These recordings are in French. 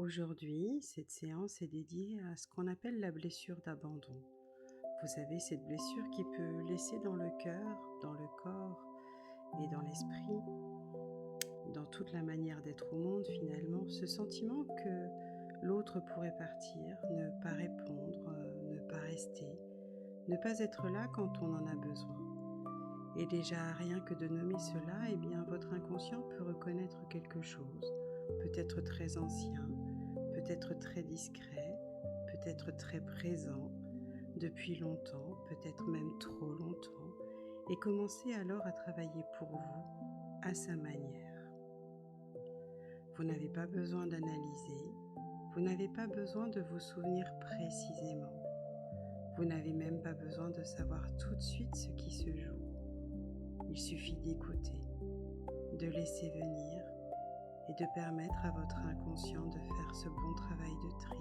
Aujourd'hui, cette séance est dédiée à ce qu'on appelle la blessure d'abandon. Vous savez, cette blessure qui peut laisser dans le cœur, dans le corps et dans l'esprit, dans toute la manière d'être au monde finalement, ce sentiment que l'autre pourrait partir, ne pas répondre, ne pas rester, ne pas être là quand on en a besoin. Et déjà, rien que de nommer cela, eh bien, votre inconscient peut reconnaître quelque chose, peut-être très ancien, peut-être très discret, peut-être très présent, depuis longtemps, peut-être même trop longtemps, et commencer alors à travailler pour vous à sa manière. Vous n'avez pas besoin d'analyser, vous n'avez pas besoin de vous souvenir précisément, vous n'avez même pas besoin de savoir tout de suite ce qui se joue. Il suffit d'écouter, de laisser venir et de permettre à votre inconscient de faire ce bon travail de tri,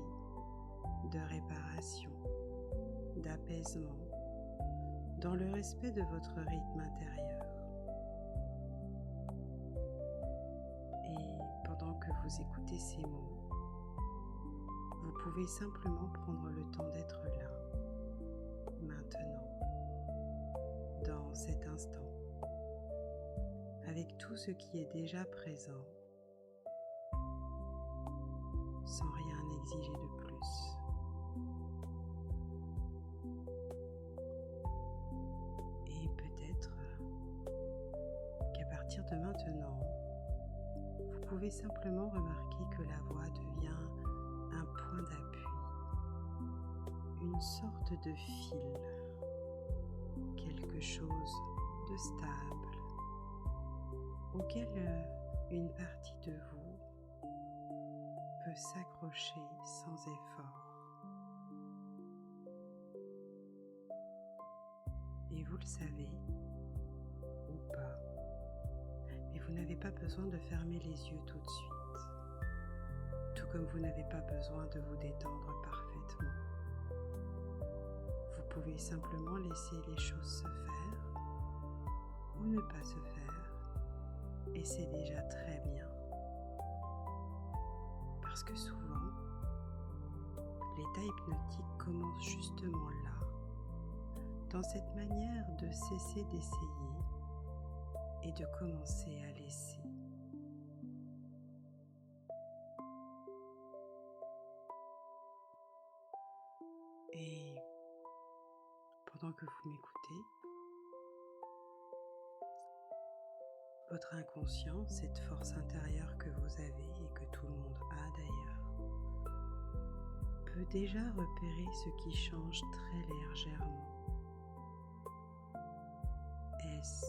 de réparation, d'apaisement, dans le respect de votre rythme intérieur. Et pendant que vous écoutez ces mots, vous pouvez simplement prendre le temps d'être là, maintenant, dans cet instant, avec tout ce qui est déjà présent, sans rien exiger de plus. Et peut-être qu'à partir de maintenant, vous pouvez simplement remarquer que la voix devient un point d'appui, une sorte de fil, quelque chose de stable, auquel une partie de vous peut s'accrocher sans effort. Et vous le savez, ou pas, mais vous n'avez pas besoin de fermer les yeux tout de suite, tout comme vous n'avez pas besoin de vous détendre parfaitement. Vous pouvez simplement laisser les choses se faire ou ne pas se faire, et c'est déjà très bien. Parce que souvent, l'état hypnotique commence justement là, dans cette manière de cesser d'essayer et de commencer à laisser. Et pendant que vous m'écoutez, votre inconscient, cette force intérieure que vous avez et que tout le monde a d'ailleurs, peut déjà repérer ce qui change très légèrement. Est-ce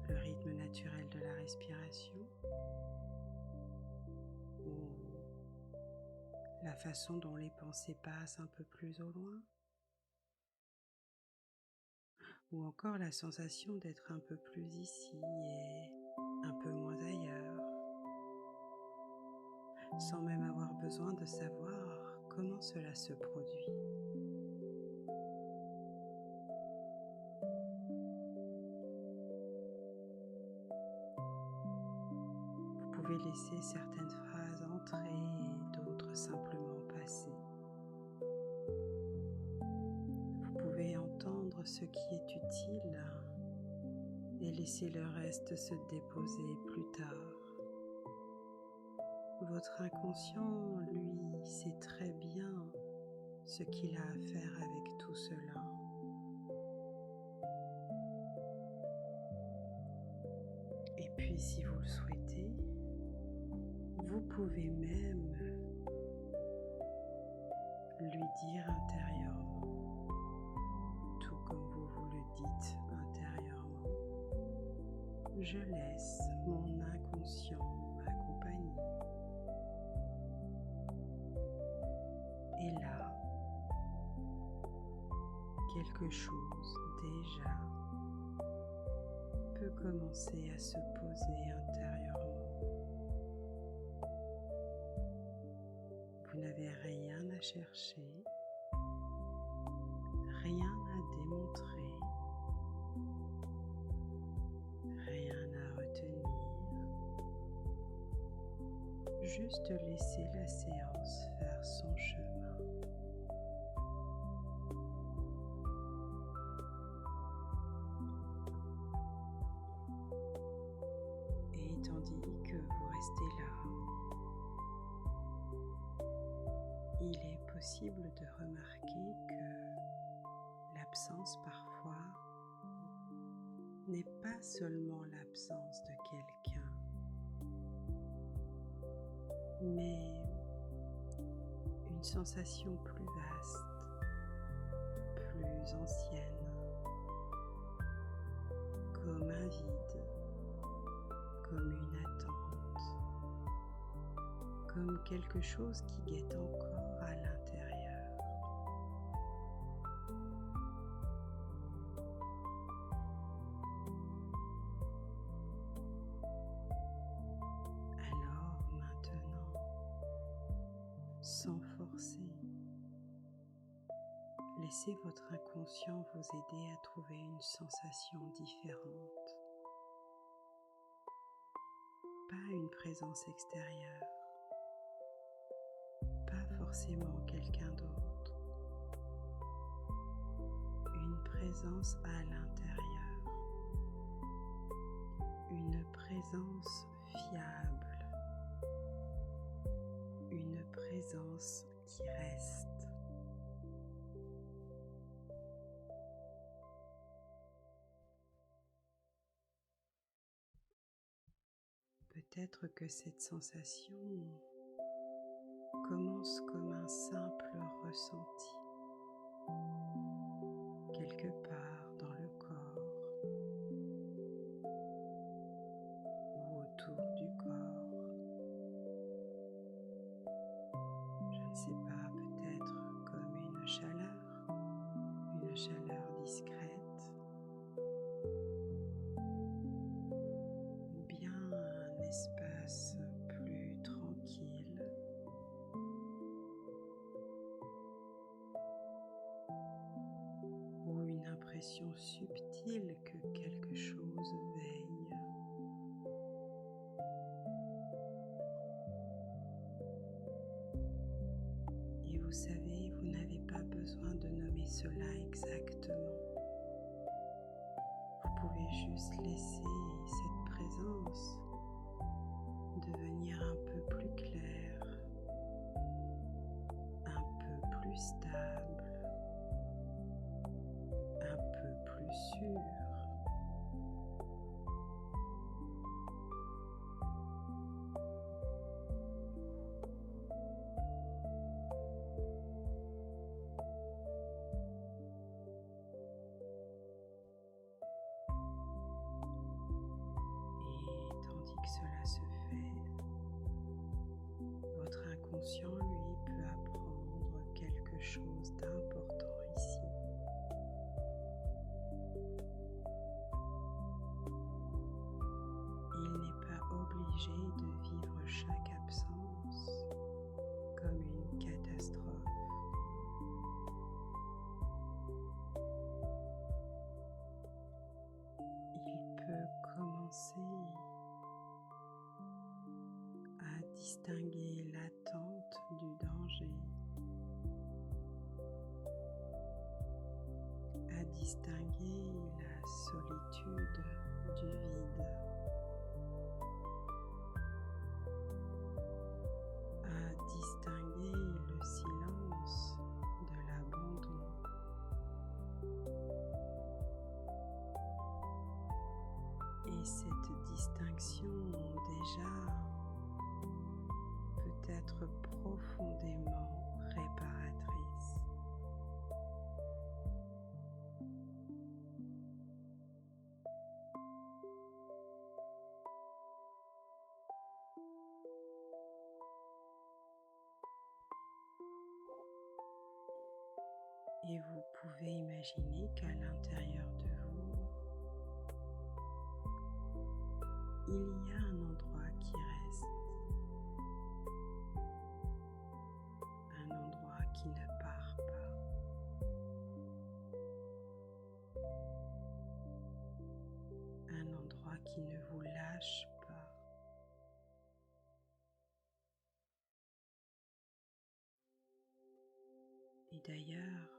le rythme naturel de la respiration ou la façon dont les pensées passent un peu plus au loin, ou encore la sensation d'être un peu plus ici et un peu moins ailleurs, sans même avoir besoin de savoir comment cela se produit. Vous pouvez laisser certaines phrases entrer et d'autres simplement passer. Vous pouvez entendre ce qui est utile et laisser le reste se déposer plus tard. Votre inconscient, lui, sait très bien ce qu'il a à faire avec tout cela. Et puis, si vous le souhaitez, vous pouvez même lui dire intérieurement, tout comme vous vous le dites intérieurement, je laisse mon inconscient m'accompagner. Et là, quelque chose déjà peut commencer à se poser intérieurement. Vous n'avez rien à chercher, rien à démontrer, rien à retenir, juste laisser la séance faire son chemin. Et tandis que vous restez là, il est possible de remarquer que l'absence parfois n'est pas seulement l'absence de quelqu'un, mais une sensation plus vaste, plus ancienne, comme un vide, comme une attente, comme quelque chose qui guette encore à l'intérieur. Alors maintenant, sans forcer, laissez votre inconscient vous aider à trouver une sensation différente, pas une présence extérieure, pas forcément quelqu'un d'autre, une présence à l'intérieur, une présence fiable, une présence qui reste. Peut-être que cette sensation commence comme un simple ressenti, quelque part dans le corps ou autour du corps. Je ne sais pas, peut-être comme une chaleur discrète, ou bien un espace plus tranquille. Ou une impression subtile que quelque chose veille. Et vous savez, vous n'avez pas besoin de nommer cela exactement. Vous pouvez juste laisser cette présence devenir un peu plus claire, un peu plus stable, un peu plus sûre. Et tandis que cela se fait, votre inconscient, lui, peut apprendre quelque chose d'important ici. Il n'est pas obligé de vivre chaque absence comme une catastrophe. Il peut commencer à distinguer l'attente du danger, à distinguer la solitude du vide, à distinguer le silence de l'abandon. Et cette distinction déjà peut être profondément réparatrice. Et vous pouvez imaginer qu'à l'intérieur de vous, il y a un endroit qui reste, un endroit qui ne part pas, un endroit qui ne vous lâche pas. d'ailleurs,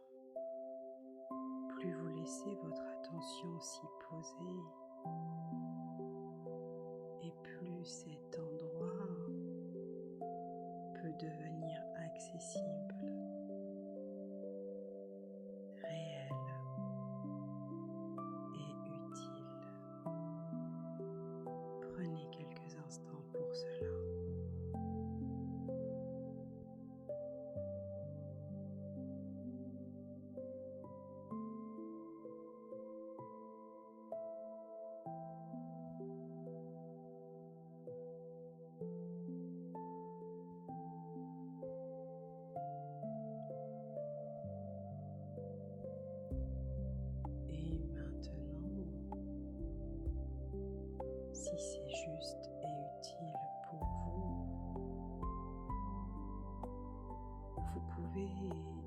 plus vous laissez votre attention s'y poser, et plus cet endroit peut devenir accessible, réel et utile. Prenez quelques instants pour cela. Et maintenant, si c'est juste et utile pour vous, vous pouvez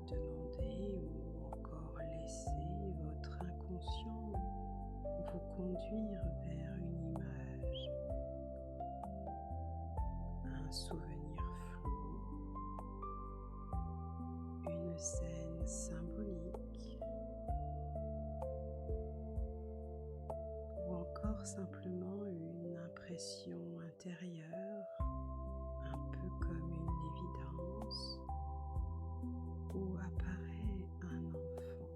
demander ou encore laisser votre inconscient vous conduire vers une image, un souvenir flou, une scène symbolique, ou encore simplement une impression intérieure, un peu comme une évidence, où apparaît un enfant.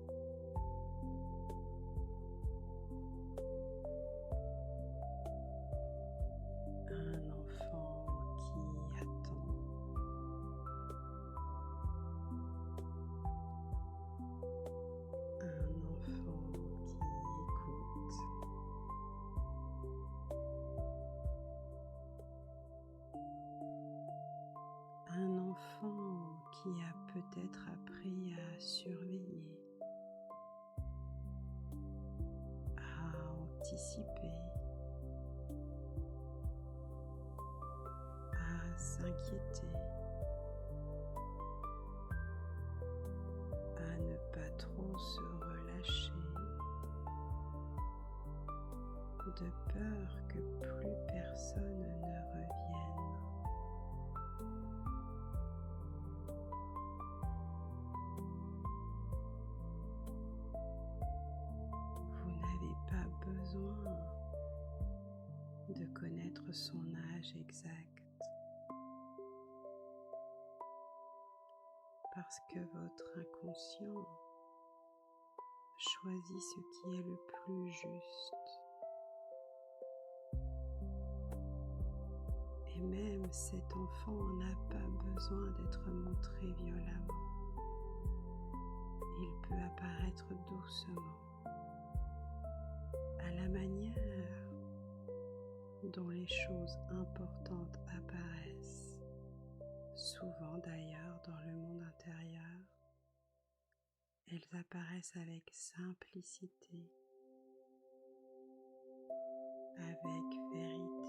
Un enfant qui attend, un enfant qui écoute, un enfant qui a peut-être appris à surveiller, à anticiper, à s'inquiéter, à ne pas trop se relâcher, de peur que plus personne ne revienne. Vous n'avez pas besoin de connaître son âge exact, parce que votre inconscient choisit ce qui est le plus juste. Et même cet enfant n'a pas besoin d'être montré violemment. Il peut apparaître doucement, à la manière dont les choses importantes apparaissent, souvent d'ailleurs dans le monde intérieur. Elles apparaissent avec simplicité, avec vérité.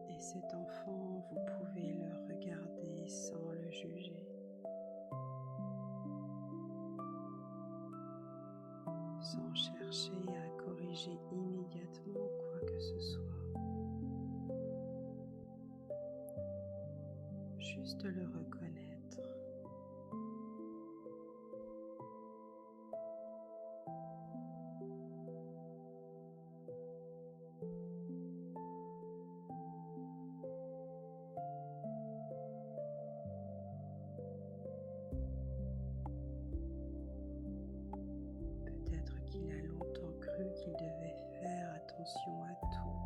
Et cet enfant, vous pouvez le regarder sans le juger, sans chercher à corriger immédiatement quoi que ce soit. Juste le reconnaître. Peut-être qu'il a longtemps cru qu'il devait faire attention à tout.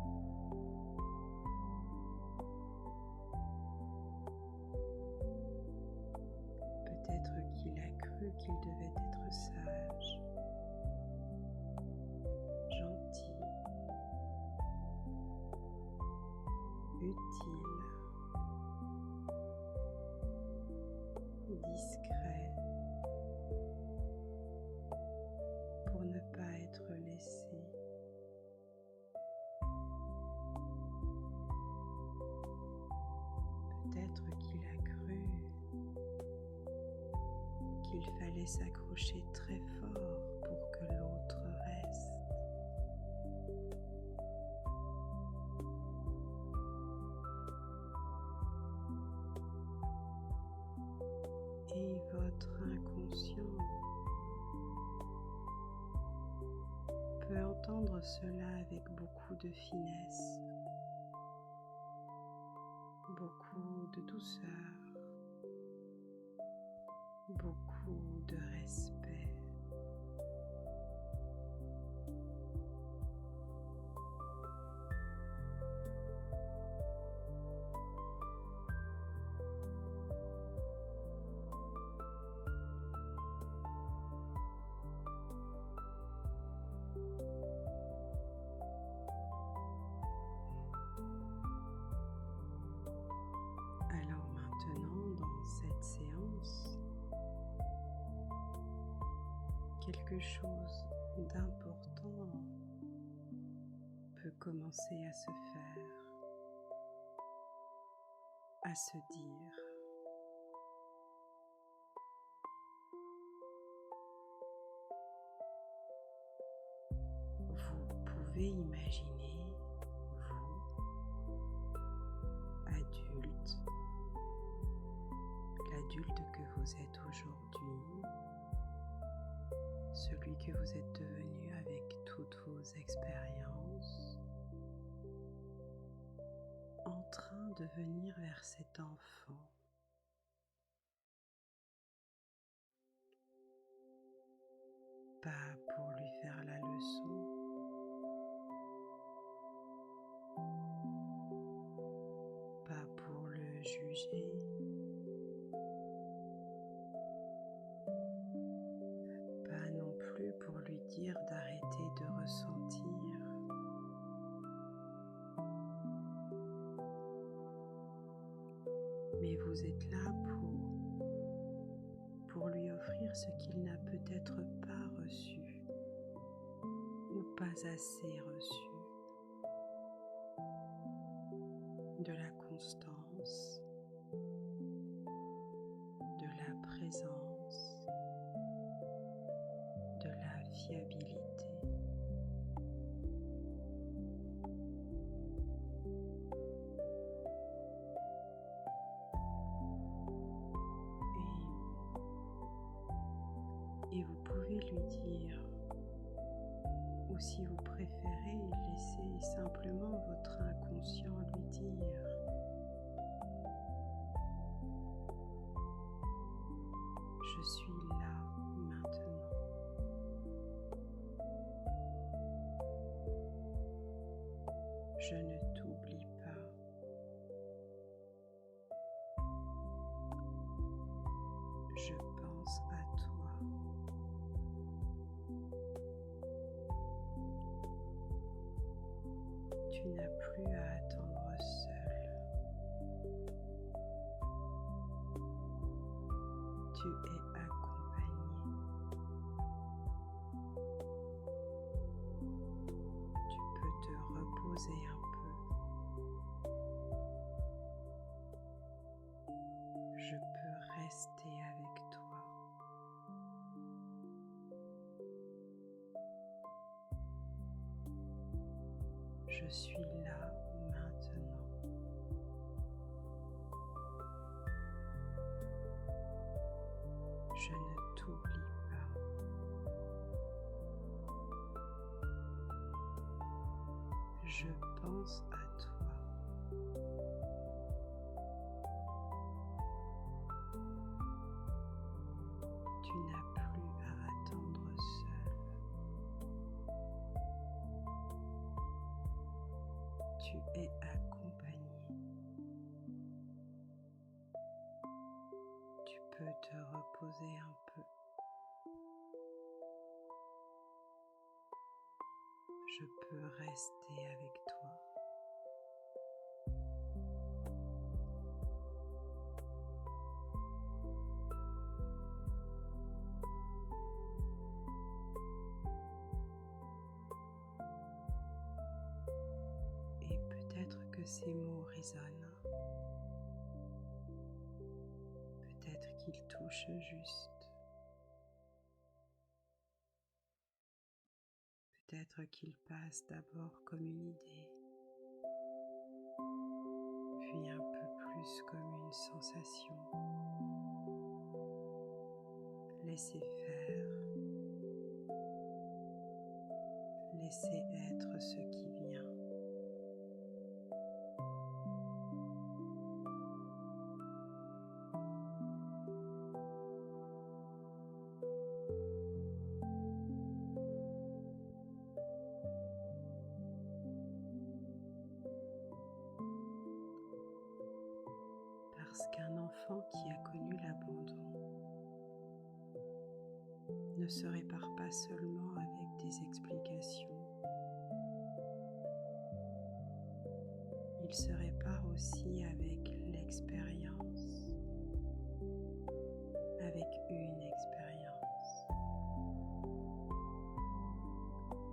Peut-être qu'il a cru qu'il devait être sage, gentil, utile, discret, pour ne pas être laissé. Peut-être qu'il a cru qu'il fallait s'accrocher très fort pour que l'autre reste. peut entendre cela avec beaucoup de finesse, beaucoup de douceur, beaucoup de respect. Alors maintenant, dans cette séance, quelque chose d'important peut commencer à se faire, à se dire. Vous pouvez imaginer, vous, adulte, l'adulte que vous êtes aujourd'hui, celui que vous êtes devenu avec toutes vos expériences, en train de venir vers cet enfant. Pas pour lui faire la leçon, pas pour le juger, pas non plus pour lui dire d'arrêter de ressentir, mais vous êtes là pour lui offrir ce qu'il n'a peut-être pas reçu ou pas assez reçu, de la constance, de la présence, de la fiabilité. Et vous pouvez lui dire, ou si vous préférez, laissez simplement votre inconscient lui dire: je suis là maintenant. Je ne t'oublie pas. Je pense à toi. Tu n'as plus à attendre seul. Tu es accompagné. Tu peux te reposer un peu. Je peux rester avec toi. Je suis là maintenant. Je ne t'oublie pas. Je pense à toi. Tu n'as plus à attendre seul. Tu es accompagné. Tu peux te reposer un peu. Je peux rester avec toi. Et peut-être que ces mots résonnent. Peut-être qu'ils touchent juste. Peut-être qu'ils passent d'abord comme une idée, puis un peu plus comme une sensation. Laissez faire, Laissez être ce qui vient. Parce qu'un enfant qui a connu l'abandon ne se répare pas seulement avec des explications, il se répare aussi avec l'expérience, avec une expérience,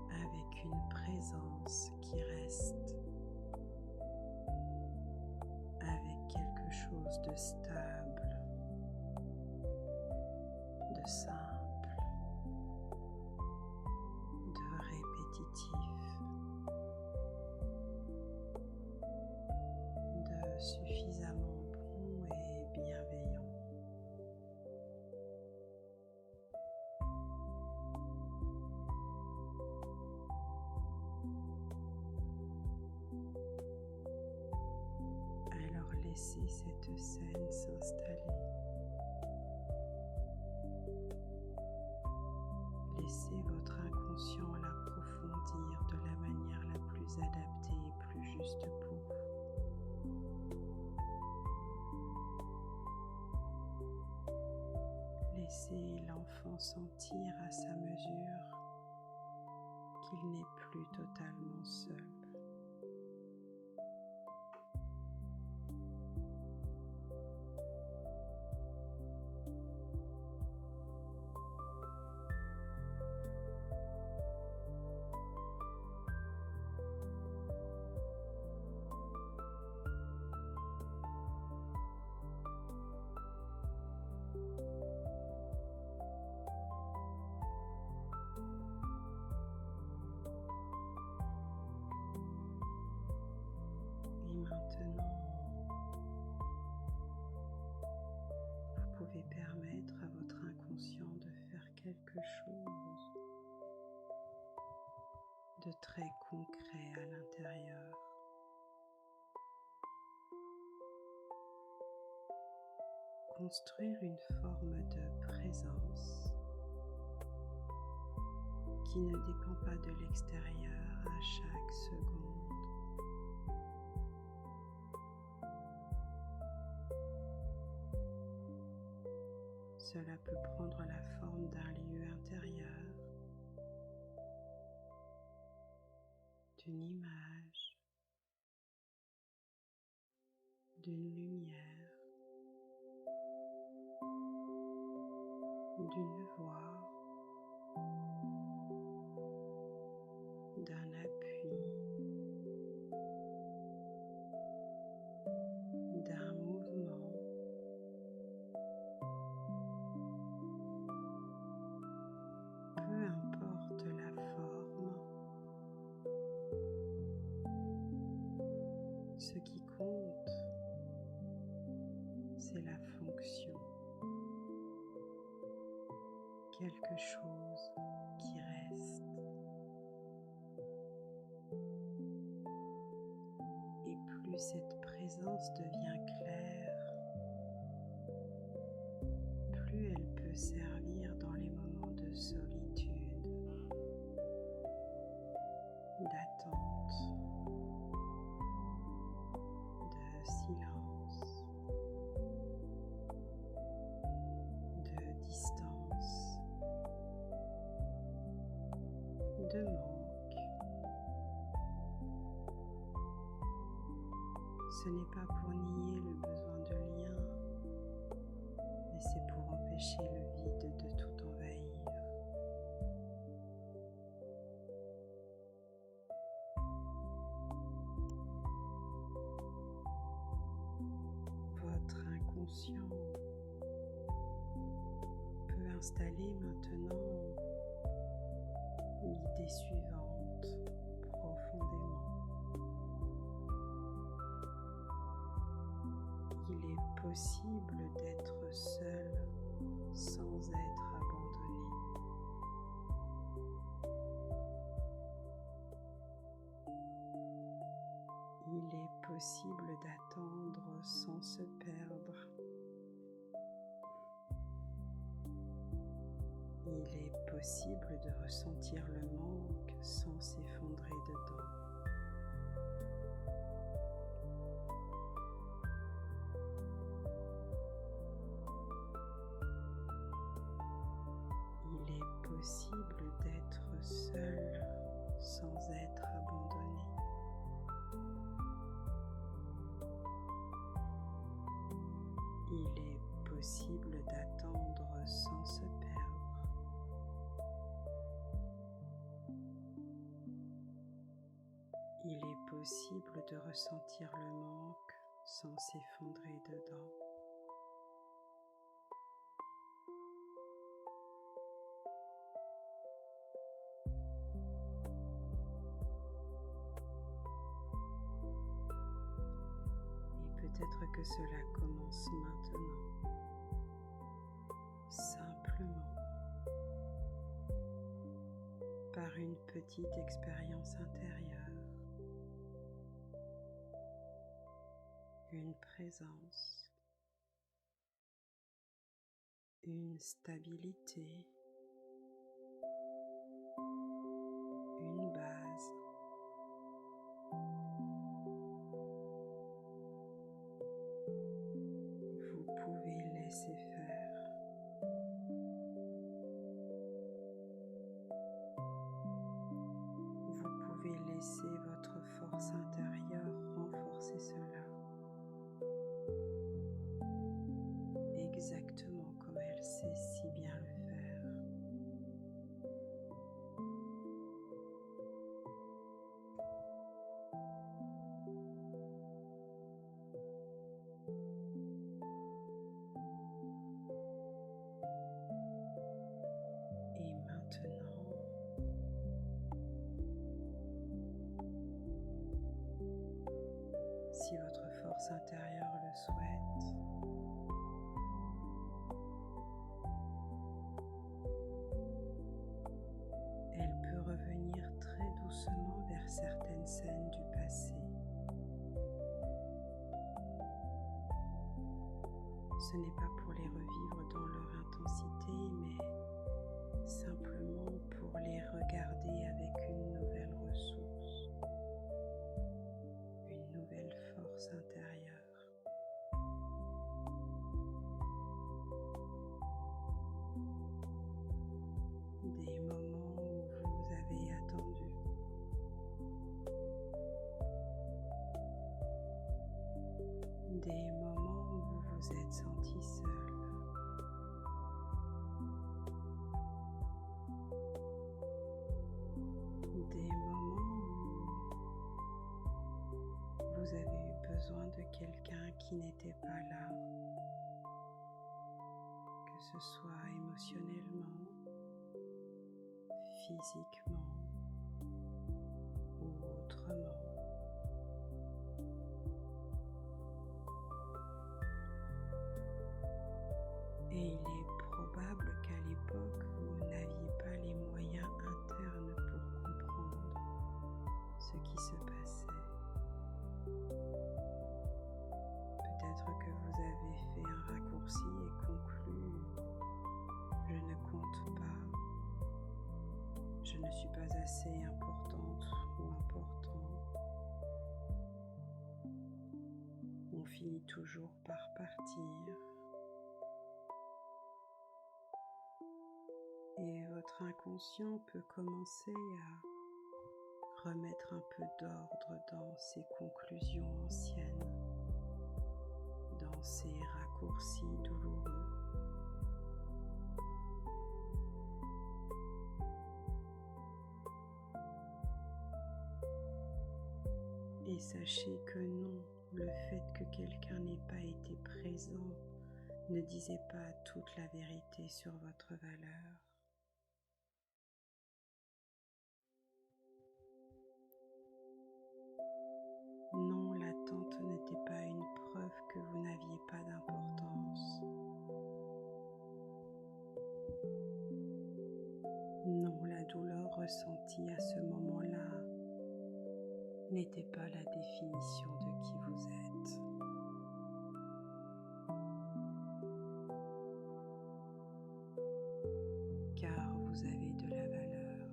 avec une présence qui reste, avec quelque chose de stable, de simple, de répétitif, de suffisamment bon et bienveillant. Alors laissez cette scène s'installer. Laissez votre inconscient l'approfondir de la manière la plus adaptée et plus juste pour vous. Laissez l'enfant sentir à sa mesure qu'il n'est plus totalement seul. Et maintenant, vous pouvez permettre à votre inconscient de faire quelque chose de très concret à l'intérieur. Construire une forme de présence qui ne dépend pas de l'extérieur à chaque seconde. Cela peut prendre la forme d'un lieu intérieur, d'une image, d'une lumière, d'une voix, d'un appui, d'un mouvement. Peu importe la forme, ce qui compte, c'est la fonction. Quelque chose qui reste. Et plus cette présence devient claire, plus elle peut servir dans les moments de solitude, d'attente, de silence, de distance, de manque. Ce n'est pas pour nier le besoin de lien, mais c'est pour empêcher le vide de tout envahir. Votre inconscient peut installer maintenant l'idée suivante profondément. Il est possible d'être seul sans être abandonné. possible d'attendre sans se perdre. Il est possible de ressentir le manque sans s'effondrer dedans. Il est possible d'être seul sans être abandonné. Il est possible d'attendre sans se perdre. Il est possible de ressentir le manque sans s'effondrer dedans. Peut-être que cela commence maintenant, simplement par une petite expérience intérieure, une présence, une stabilité, une base. Vous pouvez laisser faire. Vous pouvez laisser votre force intérieure renforcer cela, exactement comme elle sait si bien le faire. Et maintenant, si votre force intérieure le souhaite, elle peut revenir très doucement vers certaines scènes du passé. Ce n'est pas pour les revivre dans leur intensité, mais simplement pour les regarder avec une nouvelle ressource, une nouvelle force intérieure. Des moments où vous avez attendu. Des moments où vous vous êtes senti seul. Des moments où vous avez eu besoin de quelqu'un qui n'était pas là, que ce soit émotionnellement, physiquement ou autrement. Et il est probable qu'à l'époque, vous n'aviez pas les moyens internes pour comprendre ce qui se passait. Peut-être que vous avez fait un raccourci et conclu « Je ne compte pas, je ne suis pas assez importante ou important ». On finit toujours par partir. Et votre inconscient peut commencer à remettre un peu d'ordre dans ses conclusions anciennes, dans ces raccourcis douloureux. Et sachez que non, le fait que quelqu'un n'ait pas été présent ne disait pas toute la vérité sur votre valeur. Non, l'attente n'était pas une preuve que vous n'aviez pas d'importance. Non, la douleur ressentie à ce moment-là n'était pas la définition de qui vous êtes. Car vous avez de la valeur.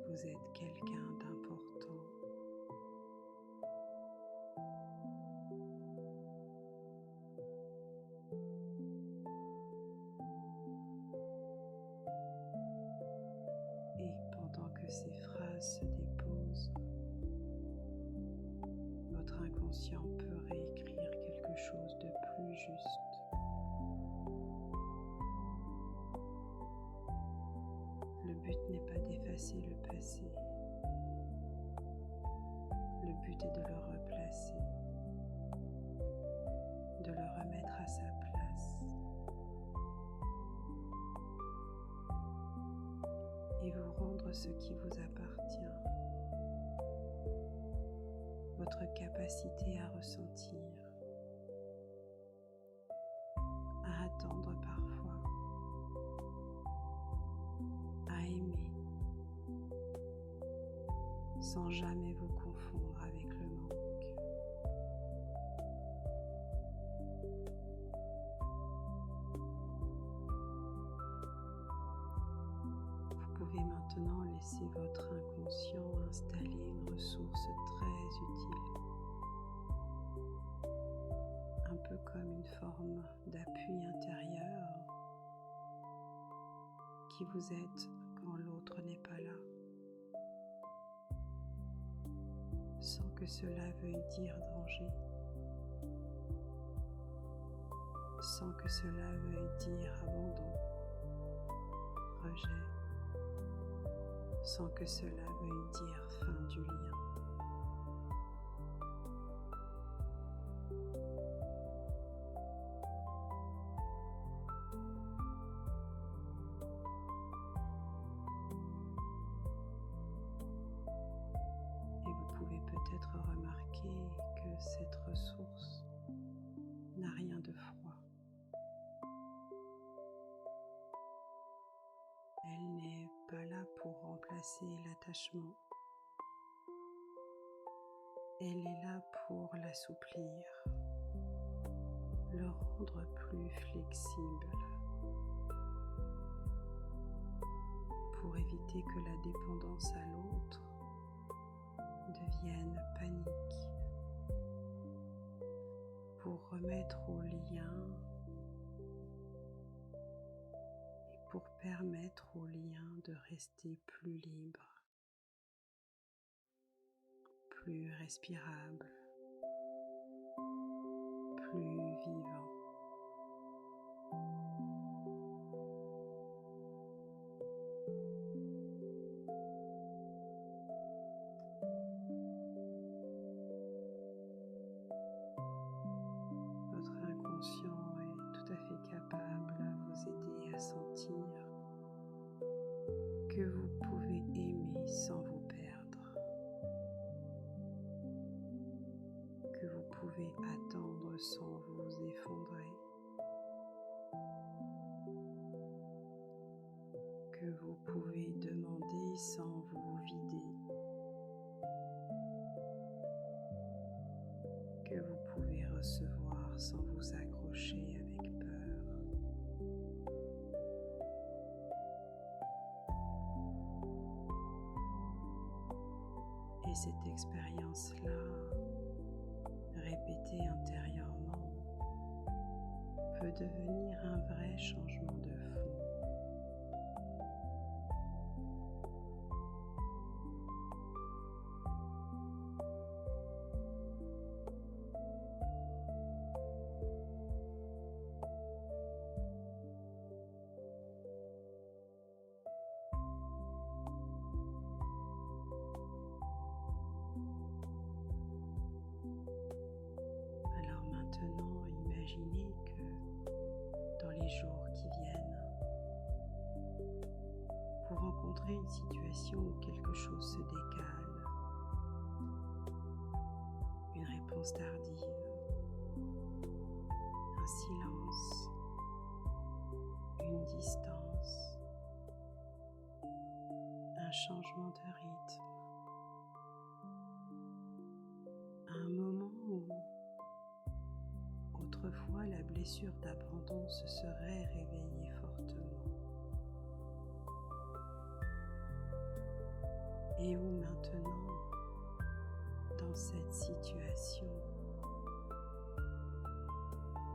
Vous êtes quelqu'un d'important. Et pendant que ces phrases se déposent, votre inconscient peut réécrire quelque chose de plus juste. Le but n'est pas d'effacer le passé. Le but est de le replacer, de le remettre à sa place et vous rendre ce qui vous appartient, votre capacité à ressentir, à attendre parfois, à aimer, sans jamais vous confondre avec le manque. Vous pouvez maintenant laisser votre inconscient installer une ressource très utile, un peu comme une forme d'appui intérieur qui vous aide quand l'autre n'est pas là, sans que cela veuille dire danger, sans que cela veuille dire abandon, rejet, sans que cela veuille dire fin du lien. Et vous pouvez peut-être remarquer que cette ressource n'a rien de froid. Elle n'est pas là pour remplacer l'attachement. Elle est là pour l'assouplir, le rendre plus flexible, pour éviter que la dépendance à l'autre devienne panique, pour remettre au lien et pour permettre au lien de rester plus libre, plus respirable, plus vivant. Votre inconscient est tout à fait capable à vous aider à sentir que vous pouvez aimer sans vous perdre, que vous pouvez attendre sans vous effondrer, que vous pouvez demander sans vous vider, que vous pouvez recevoir sans vous accrocher avec peur. Et cette expérience-là, répétée intérieurement, peut devenir un vrai changement de fond. Alors maintenant, imaginez que dans les jours qui viennent, vous rencontrez une situation où quelque chose se décale, une réponse tardive, un silence, une distance, un un changement de rythme, un moment où autrefois la blessure d'abandon se serait réveillée fortement et où maintenant, dans cette situation,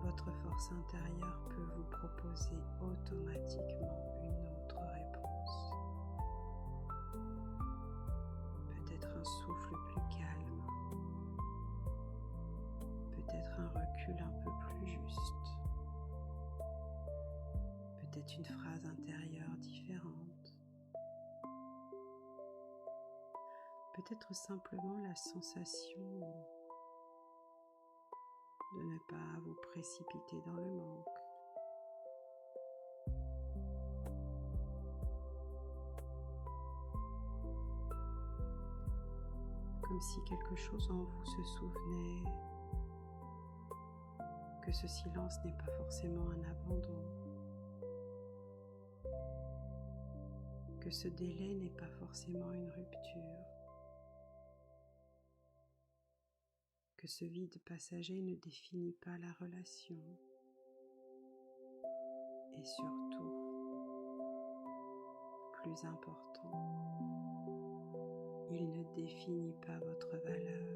votre force intérieure peut vous proposer automatiquement une autre réponse. Peut-être un souffle plus calme, peut-être un recul un peu plus juste, peut-être une phrase intérieure différente, peut-être simplement la sensation de ne pas vous précipiter dans le manque. Comme si quelque chose en vous se souvenait que ce silence n'est pas forcément un abandon, que ce délai n'est pas forcément une rupture, que ce vide passager ne définit pas la relation et surtout, plus important, il ne définit pas votre valeur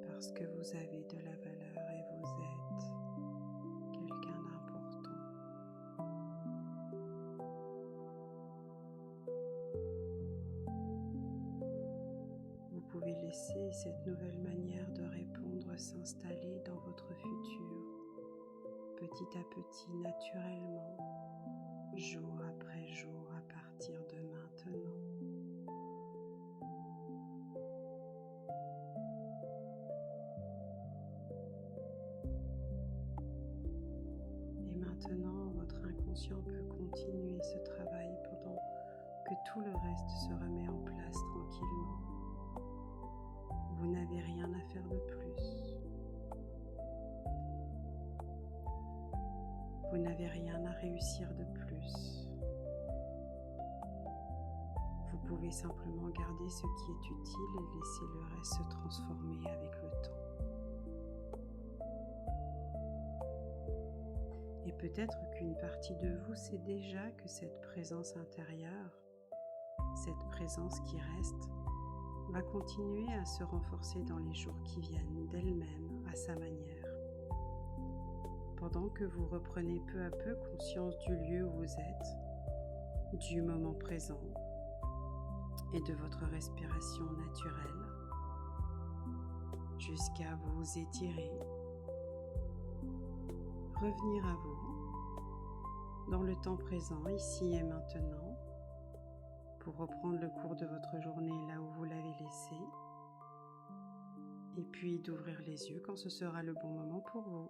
parce que vous avez de la valeur et vous êtes quelqu'un d'important. Vous pouvez laisser cette nouvelle manière de répondre s'installer dans votre futur, petit à petit, naturellement, jour après jour, à partir de maintenant. Et maintenant, votre inconscient peut continuer ce travail pendant que tout le reste se remet en place tranquillement. Vous n'avez rien à faire de plus. Vous n'avez rien à réussir de plus. Vous pouvez simplement garder ce qui est utile et laisser le reste se transformer avec le temps. Et peut-être qu'une partie de vous sait déjà que cette présence intérieure, cette présence qui reste, va continuer à se renforcer dans les jours qui viennent d'elle-même à sa manière. Pendant que vous reprenez peu à peu conscience du lieu où vous êtes, du moment présent et de votre respiration naturelle, jusqu'à vous étirer, revenir à vous, dans le temps présent, ici et maintenant, pour reprendre le cours de votre journée là où vous l'avez laissé, et puis d'ouvrir les yeux quand ce sera le bon moment pour vous.